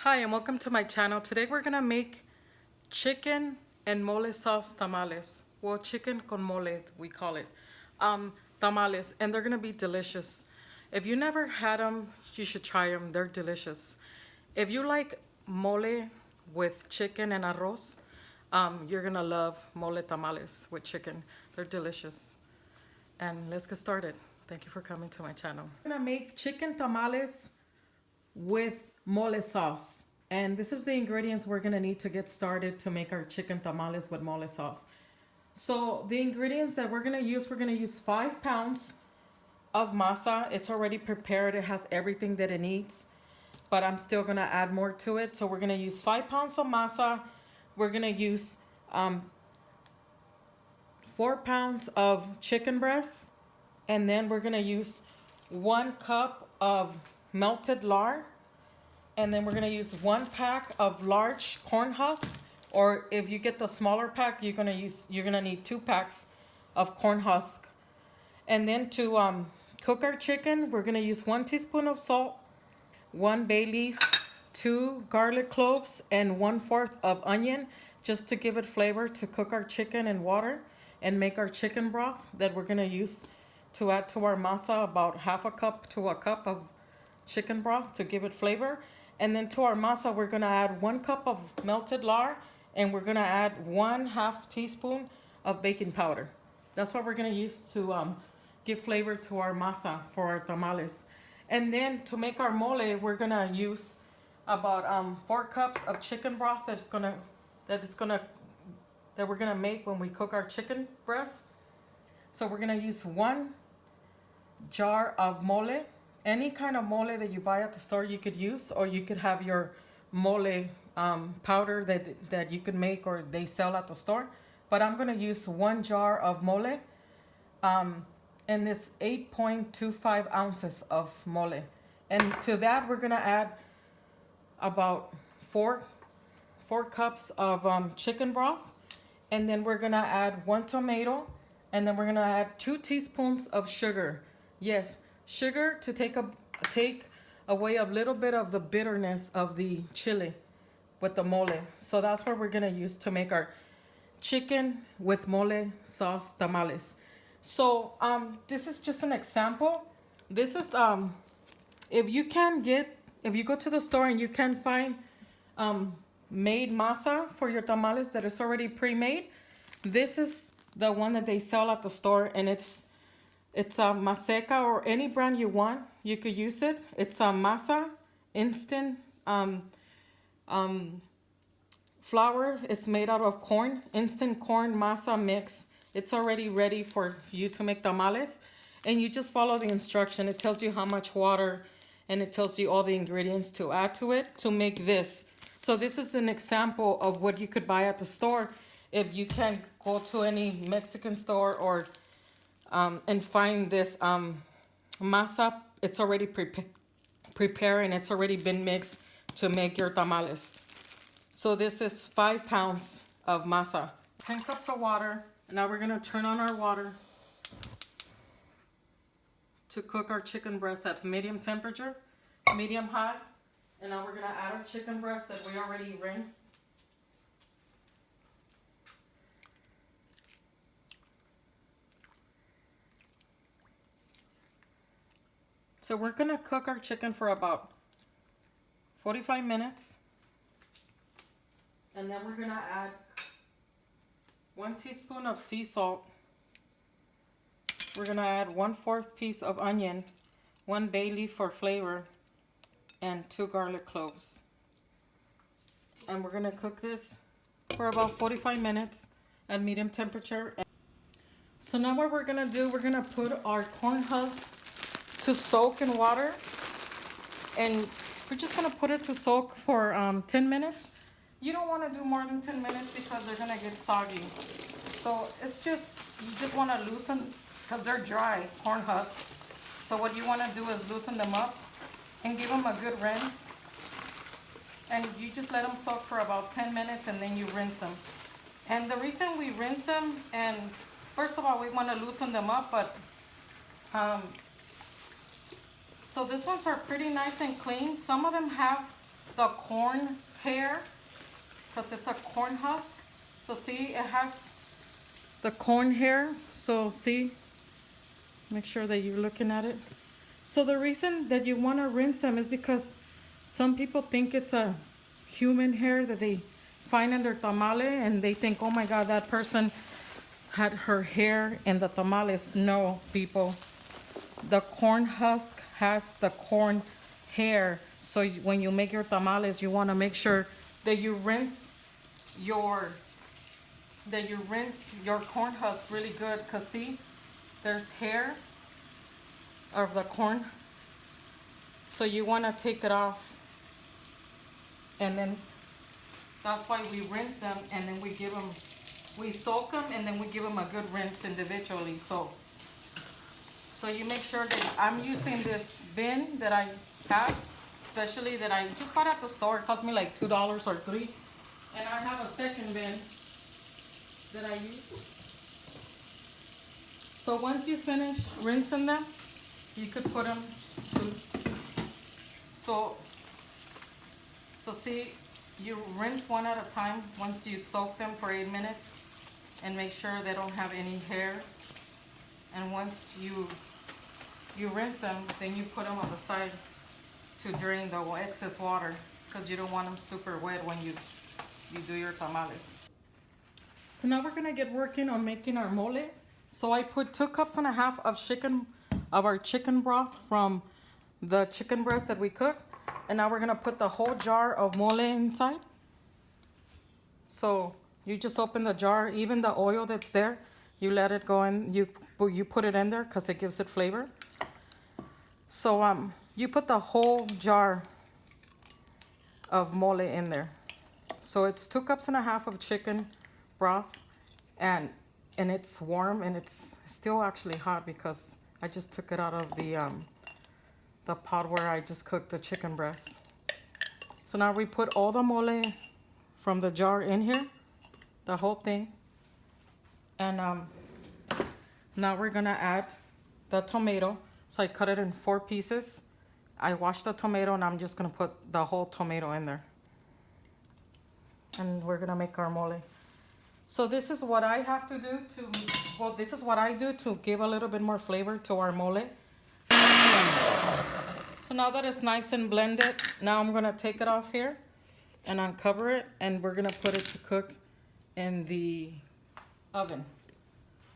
Hi and welcome to my channel. Today we're gonna make chicken and mole sauce tamales. Well, chicken con mole, we call it. Tamales, and they're gonna be delicious. If you never had them, you should try them. They're delicious. If you like mole with chicken and arroz, you're gonna love mole tamales with chicken. They're delicious. And let's get started. Thank you for coming to my channel. I'm gonna make chicken tamales with mole sauce. And this is the ingredients we're gonna need to get started to make our chicken tamales with mole sauce. So the ingredients that we're gonna use 5 pounds of masa. It's already prepared. It has everything that it needs, but I'm still gonna add more to it. So we're gonna use 5 pounds of masa. We're gonna use 4 pounds of chicken breast, and then we're gonna use 1 cup of melted lard, and then we're gonna use 1 pack of large corn husk, or if you get the smaller pack, you're gonna need 2 packs of corn husk. And then to cook our chicken, we're gonna use 1 teaspoon of salt, 1 bay leaf, 2 garlic cloves, and 1/4 of onion, just to give it flavor to cook our chicken in water and make our chicken broth that we're gonna use to add to our masa, about 1/2 cup to a cup of chicken broth to give it flavor. And then to our masa, we're gonna add 1 cup of melted lard, and we're gonna add 1/2 teaspoon of baking powder. That's what we're gonna use to give flavor to our masa for our tamales. And then to make our mole, we're gonna use about 4 cups of chicken broth that we're gonna make when we cook our chicken breast. So we're gonna use 1 jar of mole. Any kind of mole that you buy at the store you could use, or you could have your mole powder that you could make or they sell at the store. But I'm gonna use 1 jar of mole, and this 8.25 ounces of mole. And to that we're gonna add about four cups of chicken broth, and then we're gonna add 1 tomato, and then we're gonna add 2 teaspoons of sugar. Yes, sugar to take away a little bit of the bitterness of the chili with the mole. So that's what we're gonna use to make our chicken with mole sauce tamales. So this is just an example. This is if you go to the store and you can find made masa for your tamales that is already pre-made, this is the one that they sell at the store, and it's Maseca, or any brand you want, you could use it. It's masa instant flour. It's made out of corn, instant corn masa mix. It's already ready for you to make tamales, and you just follow the instruction. It tells you how much water, and it tells you all the ingredients to add to it to make this. So this is an example of what you could buy at the store if you can go to any Mexican store or and find this masa. It's already prepared, and it's already been mixed to make your tamales. So this is 5 pounds of masa, 10 cups of water. And now we're gonna turn on our water to cook our chicken breast at medium temperature, medium high. And now we're gonna add our chicken breast that we already rinsed. So we're gonna cook our chicken for about 45 minutes. And then we're gonna add 1 teaspoon of sea salt. We're gonna add 1/4 piece of onion, 1 bay leaf for flavor, and 2 garlic cloves. And we're gonna cook this for about 45 minutes at medium temperature. So now what we're gonna do, we're gonna put our corn husk to soak in water, and we're just gonna put it to soak for 10 minutes. You don't want to do more than 10 minutes because they're gonna get soggy. So it's just, you just want to loosen, because they're dry corn husks. So what you want to do is loosen them up and give them a good rinse. And you just let them soak for about 10 minutes, and then you rinse them. And the reason we rinse them, and first of all, we want to loosen them up, but so these ones are pretty nice and clean. Some of them have the corn hair, because it's a corn husk. So see, it has the corn hair. So see, make sure that you're looking at it. So the reason that you want to rinse them is because some people think it's a human hair that they find in their tamale, and they think, oh my God, that person had her hair in the tamales. No, people. The corn husk has the corn hair. So when you make your tamales, you want to make sure that you rinse your corn husk really good, because see, there's hair of the corn. So you want to take it off, and then that's why we rinse them, and then we soak them, and then we give them a good rinse individually. So you make sure that I'm using this bin that I have, especially that I just bought at the store. It cost me like $2 or $3. And I have a second bin that I use. So once you finish rinsing them, you could put them to, so see, you rinse one at a time once you soak them for 8 minutes, and make sure they don't have any hair. And once you rinse them, then you put them on the side to drain the excess water, because you don't want them super wet when you do your tamales. So now we're gonna get working on making our mole. So I put 2.5 cups of our chicken broth from the chicken breast that we cooked, and now we're gonna put the whole jar of mole inside. So you just open the jar, even the oil that's there, you let it go in, you put it in there because it gives it flavor. So you put the whole jar of mole in there. So it's 2.5 cups of chicken broth, and it's warm, and it's still actually hot because I just took it out of the pot where I just cooked the chicken breast. So now we put all the mole from the jar in here, the whole thing. And now we're gonna add the tomato. So I cut it in 4 pieces. I washed the tomato, and I'm just gonna put the whole tomato in there. And we're gonna make our mole. So this is what I have to do this is what I do to give a little bit more flavor to our mole. So now that it's nice and blended, now I'm gonna take it off here and uncover it, and we're gonna put it to cook in the oven.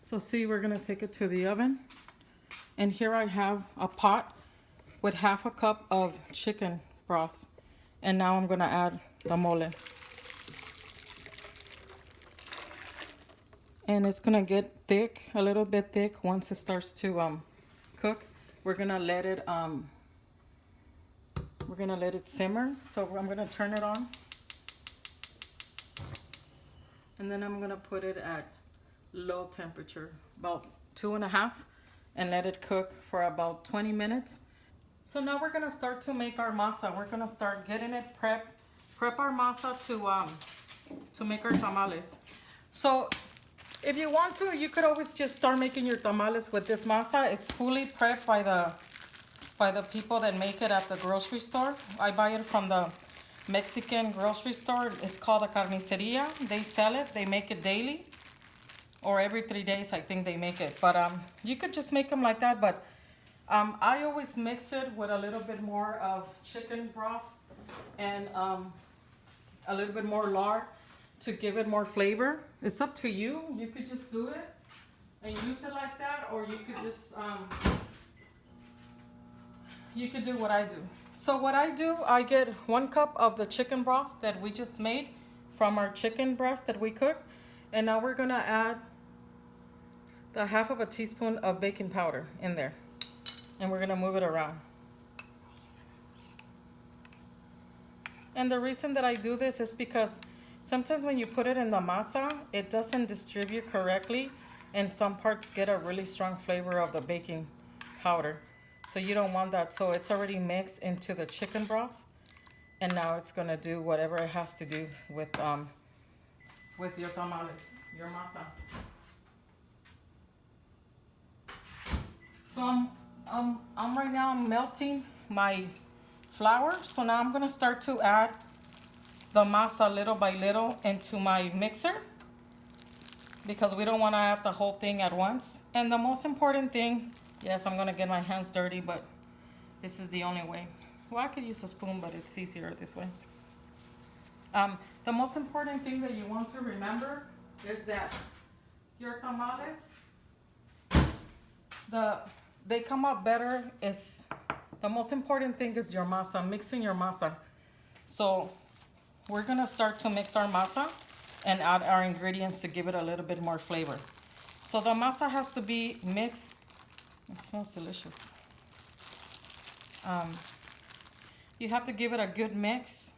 So see, we're gonna take it to the oven, and here I have a pot with 1/2 cup of chicken broth, and now I'm gonna add the mole. And it's gonna get thick, a little bit thick. Once it starts to cook, we're gonna let it simmer. So I'm gonna turn it on, and then I'm gonna put it at low temperature, about 2.5, and let it cook for about 20 minutes. So now we're gonna start to make our masa. We're gonna start getting it prep our masa to make our tamales. So if you want to, you could always just start making your tamales with this masa. It's fully prepped by the people that make it at the grocery store. I buy it from the Mexican grocery store. It's called a carniceria. They sell it. They make it daily, or every 3 days, I think they make it. But you could just make them like that. But I always mix it with a little bit more of chicken broth and a little bit more lard to give it more flavor. It's up to you. You could just do it and use it like that, or you could just you could do what I do. So what I do, I get 1 cup of the chicken broth that we just made from our chicken breast that we cooked, and now we're gonna add the 1/2 teaspoon of baking powder in there, and we're gonna move it around. And the reason that I do this is because sometimes when you put it in the masa, it doesn't distribute correctly, and some parts get a really strong flavor of the baking powder. So you don't want that. So it's already mixed into the chicken broth, and now it's gonna do whatever it has to do with your tamales, your masa. So I'm right now melting my flour. So now I'm gonna start to add the masa little by little into my mixer, because we don't want to add the whole thing at once. And the most important thing, yes, I'm gonna get my hands dirty, but this is the only way. Well, I could use a spoon, but it's easier this way. The most important thing that you want to remember is that your tamales, they come out better. The most important thing is your masa, mixing your masa. So we're gonna start to mix our masa and add our ingredients to give it a little bit more flavor. So the masa has to be mixed. It smells delicious. You have to give it a good mix.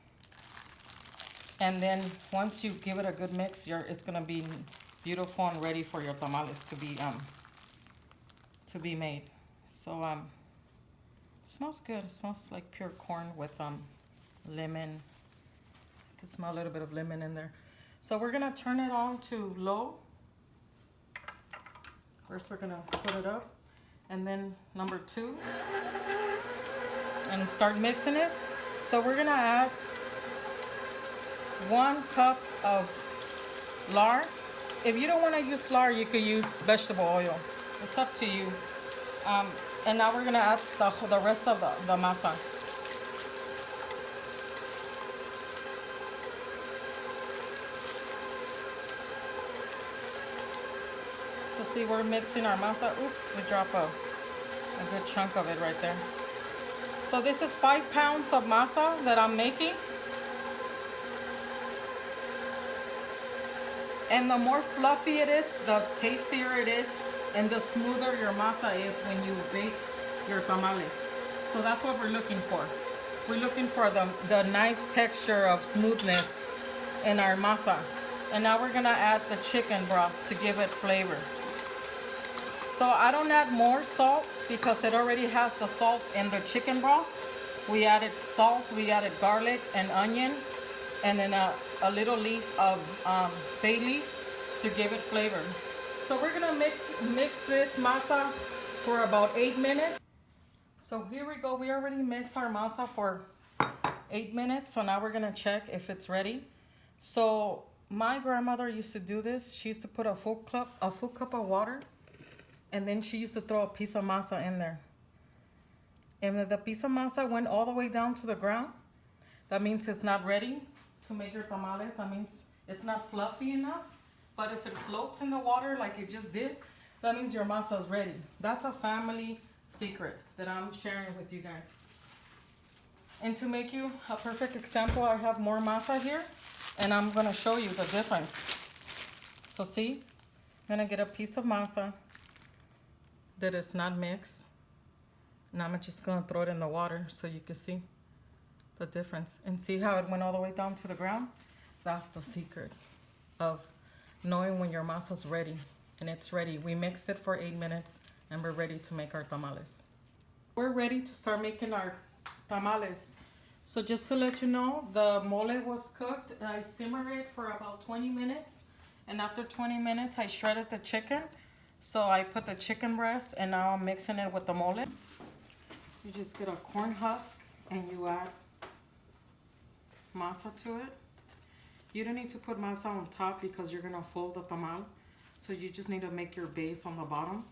And then once you give it a good mix, it's gonna be beautiful and ready for your tamales to be made. So it smells good. It smells like pure corn with lemon. I can smell a little bit of lemon in there. So we're gonna turn it on to low. First we're gonna put it up, and then number 2, and start mixing it. So we're gonna add 1 cup of lard. If you don't want to use lard, you could use vegetable oil. It's up to you. And now we're gonna add the rest of the masa. So see, we're mixing our masa. Oops, we drop a good chunk of it right there. So this is 5 pounds of masa that I'm making. And the more fluffy it is, the tastier it is, and the smoother your masa is when you bake your tamales. So that's what we're looking for. We're looking for the nice texture of smoothness in our masa. And now we're gonna add the chicken broth to give it flavor. So I don't add more salt because it already has the salt in the chicken broth. We added salt, we added garlic and onion, and then a little leaf of bay leaf to give it flavor. So we're gonna mix this masa for about 8 minutes. So here we go. We already mixed our masa for 8 minutes. So now we're gonna check if it's ready. So my grandmother used to do this. She used to put a full cup of water, and then she used to throw a piece of masa in there. And if the piece of masa went all the way down to the ground, that means it's not ready to make your tamales. That means it's not fluffy enough. But if it floats in the water like it just did, that means your masa is ready. That's a family secret that I'm sharing with you guys. And to make you a perfect example, I have more masa here, and I'm gonna show you the difference. So see, I'm gonna get a piece of masa that is not mixed. And I'm just gonna throw it in the water so you can see the difference. And see how it went all the way down to the ground? That's the secret of knowing when your masa's ready. And it's ready. We mixed it for 8 minutes, and we're ready to make our tamales. We're ready to start making our tamales. So just to let you know, the mole was cooked. I simmered it for about 20 minutes. And after 20 minutes, I shredded the chicken. So I put the chicken breast, and now I'm mixing it with the mole. You just get a corn husk, and you add masa to it. You don't need to put masa on top because you're gonna fold the tamal. So you just need to make your base on the bottom.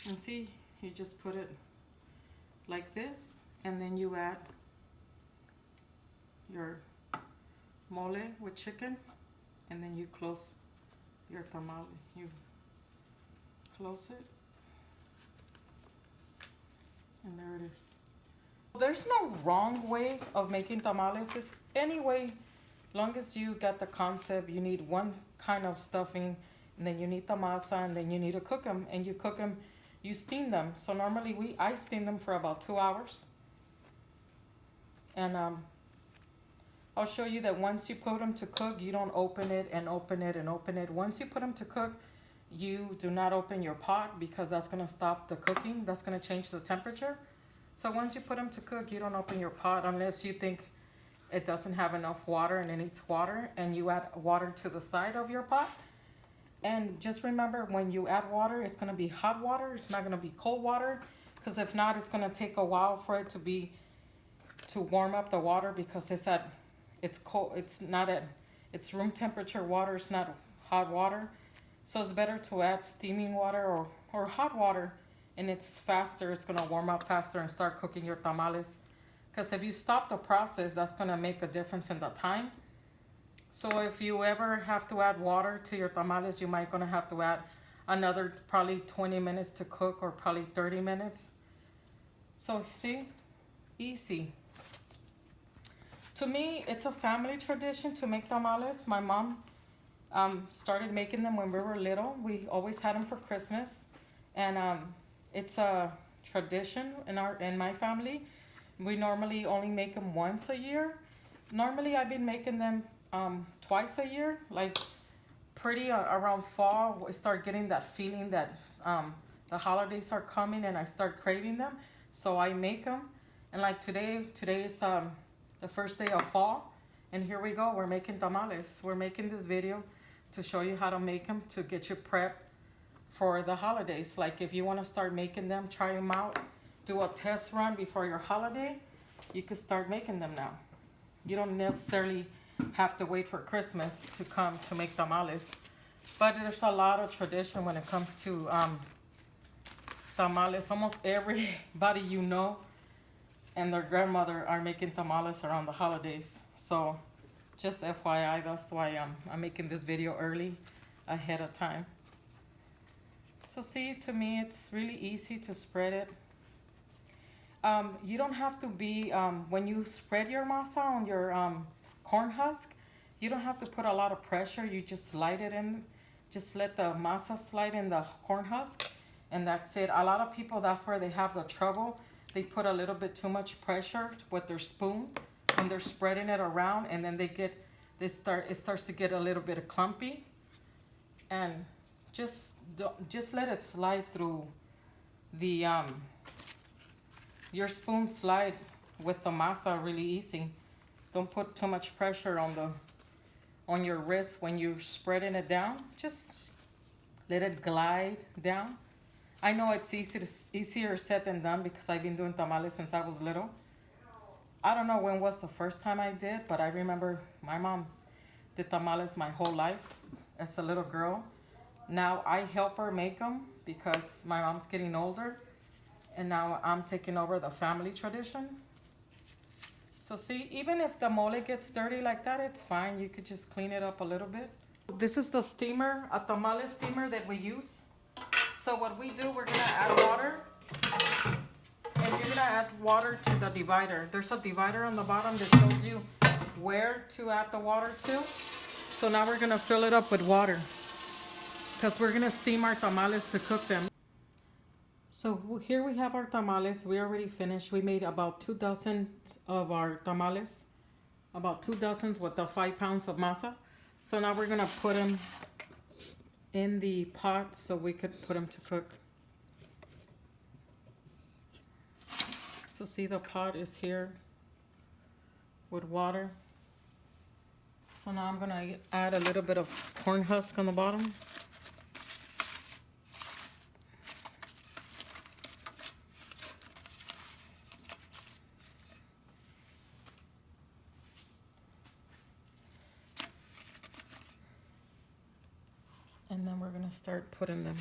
And see, you just put it like this, and then you add your mole with chicken, and then you close your tamal. You close it, and there it is. There's no wrong way of making tamales. It's any way, long as you get the concept. You need one kind of stuffing, and then you need the masa, and then you need to cook them. And you cook them, you steam them. So normally I steam them for about 2 hours. And I'll show you that once you put them to cook, you don't open it and open it and open it. Once you put them to cook, you do not open your pot, because that's gonna stop the cooking. That's gonna change the temperature. So once you put them to cook, you don't open your pot unless you think it doesn't have enough water and it needs water, and you add water to the side of your pot. And just remember, when you add water, it's gonna be hot water. It's not gonna be cold water, because if not, it's gonna take a while for it to be to warm up the water because it's cold. It's not at, it's room temperature water. It's not hot water. So it's better to add steaming water or hot water, and it's faster. It's gonna warm up faster and start cooking your tamales. Because if you stop the process, that's gonna make a difference in the time. So if you ever have to add water to your tamales, you might gonna have to add another probably 20 minutes to cook, or probably 30 minutes. So see, easy. To me, it's a family tradition to make tamales. My mom started making them when we were little. We always had them for Christmas, and it's a tradition in my family. We normally only make them once a year. Normally, I've been making them twice a year, like pretty around fall. We start getting that feeling that the holidays are coming, and I start craving them. So I make them, and like today is the first day of fall, and here we go. We're making tamales. We're making this video to show you how to make them, to get you prepped for the holidays. Like if you want to start making them, try them out, do a test run before your holiday, you could start making them now. You don't necessarily have to wait for Christmas to come to make tamales. But there's a lot of tradition when it comes to tamales. Almost everybody you know and their grandmother are making tamales around the holidays. So just FYI, that's why I'm making this video early, ahead of time. So see, to me, it's really easy to spread it. You don't have to be, when you spread your masa on your corn husk, you don't have to put a lot of pressure. You just slide it in, just let the masa slide in the corn husk, and that's it. A lot of people, that's where they have the trouble. They put a little bit too much pressure with their spoon when they're spreading it around, and then it starts to get a little bit clumpy. And just let it slide through the your spoon slide with the masa really easy. Don't put too much pressure on your wrist when you're spreading it down. Just let it glide down. I know it's easier said than done because I've been doing tamales since I was little. I don't know when was the first time I did, but I remember my mom did tamales my whole life as a little girl. Now I help her make them because my mom's getting older, and now I'm taking over the family tradition. So see, even if the mole gets dirty like that, it's fine. You could just clean it up a little bit. This is the steamer, a tamale steamer that we use. So what we do, we're gonna add water, and you're gonna add water to the divider. There's a divider on the bottom that shows you where to add the water to. So now we're gonna fill it up with water because we're gonna steam our tamales to cook them. So here we have our tamales. We already finished. We made about 2 dozen of our tamales, about 2 dozen with the 5 pounds of masa. So now we're gonna put them in the pot so we could put them to cook. So see, the pot is here with water. So now I'm gonna add a little bit of corn husk on the bottom. And then we're gonna start putting them.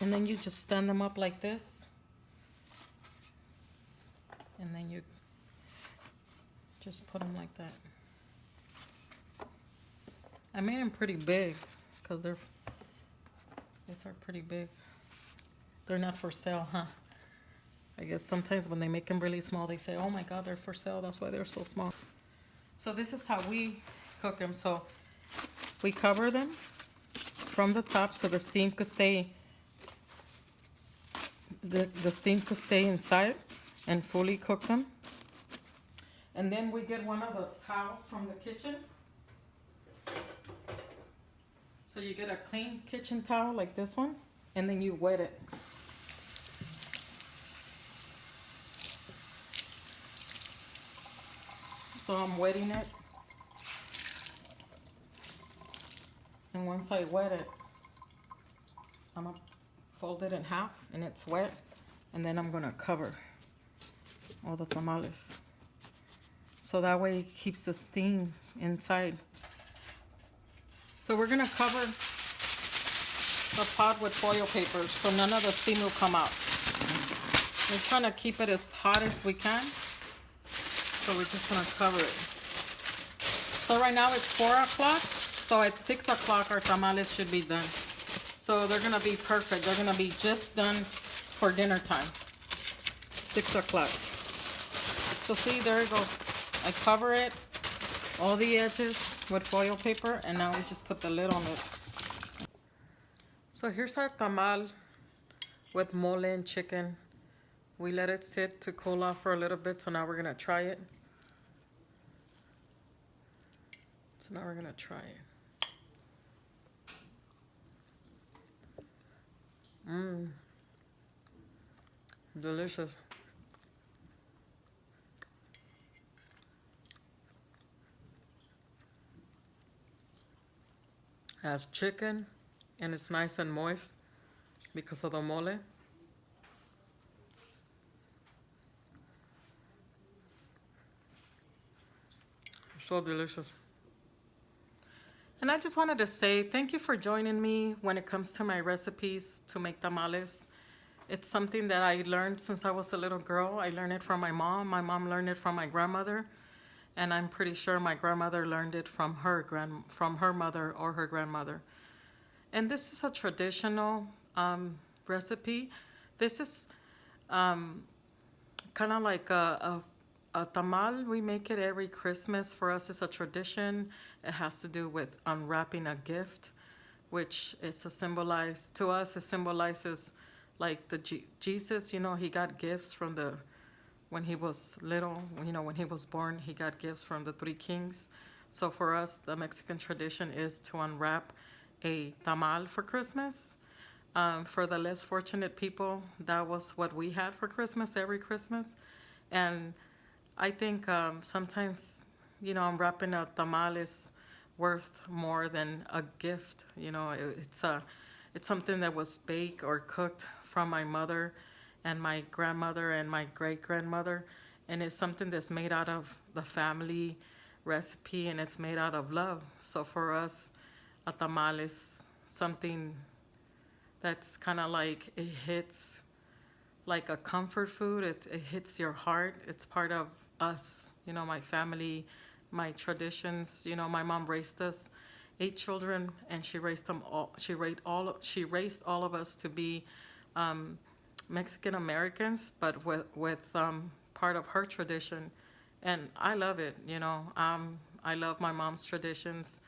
And then you just stand them up like this. And then you just put them like that. I made them pretty big because these are pretty big. They're not for sale, huh? I guess sometimes when they make them really small, they say, oh my God, they're for sale. That's why they're so small. So this is how we cook them. So we cover them from the top so the steam could stay, the steam could stay inside and fully cook them. And then we get one of the towels from the kitchen. So you get a clean kitchen towel like this one, and then you wet it. So I'm wetting it. And once I wet it, I'm gonna fold it in half and it's wet. And then I'm gonna cover all the tamales. So that way it keeps the steam inside. So we're gonna cover the pot with foil paper so none of the steam will come out. We're trying to keep it as hot as we can. So we're just gonna cover it. So right now it's 4 o'clock. So at 6 o'clock our tamales should be done. So they're gonna be perfect. They're gonna be just done for dinner time. 6 o'clock. So see, there it goes. I cover it, all the edges with foil paper, and now we just put the lid on it. So here's our tamal with mole and chicken. We let it sit to cool off for a little bit, so now we're gonna try it. So now we're gonna try it. Mmm. Delicious. Has chicken and it's nice and moist because of the mole. So delicious. And I just wanted to say thank you for joining me when it comes to my recipes to make tamales. It's something that I learned since I was a little girl. I learned it from my mom. My mom learned it from my grandmother. And I'm pretty sure my grandmother learned it from her mother or her grandmother. And this is a traditional recipe. This is kind of like a tamal. We make it every Christmas. For us, it's a tradition. It has to do with unwrapping a gift, which is a symbolize to us. It symbolizes like the Jesus. You know, he got gifts from the when he was little. You know, when he was born, he got gifts from the three kings. So for us, the Mexican tradition is to unwrap a tamal for Christmas. For the less fortunate people, that was what we had for Christmas every Christmas. And I think sometimes, you know, unwrapping a tamal is worth more than a gift. You know, it's something that was baked or cooked from my mother and my grandmother and my great grandmother, and it's something that's made out of the family recipe and it's made out of love. So for us, a tamal is something that's kind of like it hits like a comfort food. It hits your heart. It's part of us, you know, my family, my traditions. You know, my mom raised us 8 children, and she raised them all. She raised all of us to be Mexican Americans, but with part of her tradition, and I love it. You know, I love my mom's traditions.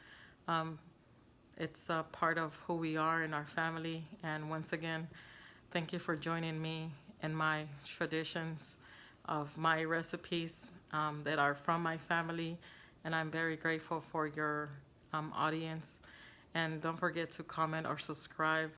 It's a part of who we are in our family. And once again, thank you for joining me in my traditions of my recipes that are from my family. And I'm very grateful for your audience. And don't forget to comment or subscribe.